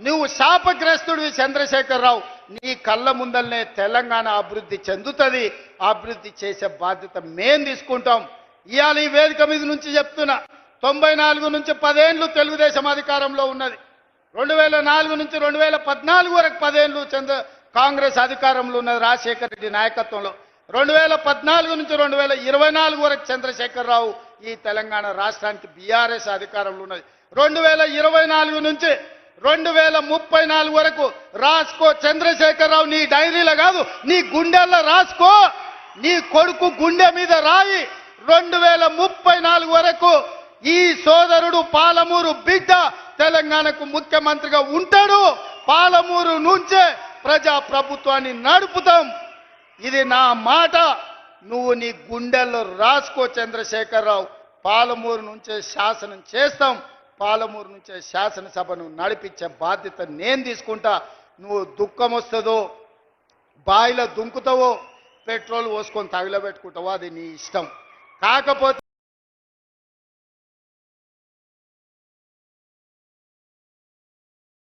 నువ్వు శాపగ్రస్తుడివి చంద్రశేఖరరావు. నీ కళ్ళ ముందల్నే తెలంగాణ అభివృద్ధి చెందుతుంది. అభివృద్ధి చేసే బాధ్యత మేం తీసుకుంటాం. ఇవాళ ఈ వేదిక మీద నుంచి చెప్తున్నా, 94 నుంచి 10 ఏళ్ళు తెలుగుదేశం అధికారంలో ఉన్నది. 2004 నుంచి 2014 వరకు 10 ఏళ్ళు కాంగ్రెస్ అధికారంలో ఉన్నది రాజశేఖర రెడ్డి నాయకత్వంలో. 2014 నుంచి 2024 వరకు చంద్రశేఖరరావు ఈ తెలంగాణ రాష్ట్రానికి బీఆర్ఎస్ అధికారంలో ఉన్నది. 2024 నుంచి 2034 వరకు రాసుకో చంద్రశేఖరరావు. నీ డైరీలో కాదు, నీ గుండెల్లో రాసుకో. నీ కొడుకు గుండె మీద రాయి. 2034 వరకు ఈ సోదరుడు పాలమూరు బిడ్డ తెలంగాణకు ముఖ్యమంత్రిగా ఉంటాడు. పాలమూరు నుంచే ప్రజా ప్రభుత్వాన్ని నడుపుతాం. ఇది నా మాట. నువ్వు నీ గుండెల్లో రాసుకో చంద్రశేఖరరావు. పాలమూరు నుంచే శాసనం చేస్తాం. పాలమూరు నుంచే శాసనసభను నడిపించే బాధ్యత నేను తీసుకుంటా. నువ్వు దుఃఖం వస్తుందో, బాయిలో దుంకుతావో, పెట్రోల్ పోసుకొని తగిలబెట్టుకుంటావో అది నీ ఇష్టం. కాకపోతే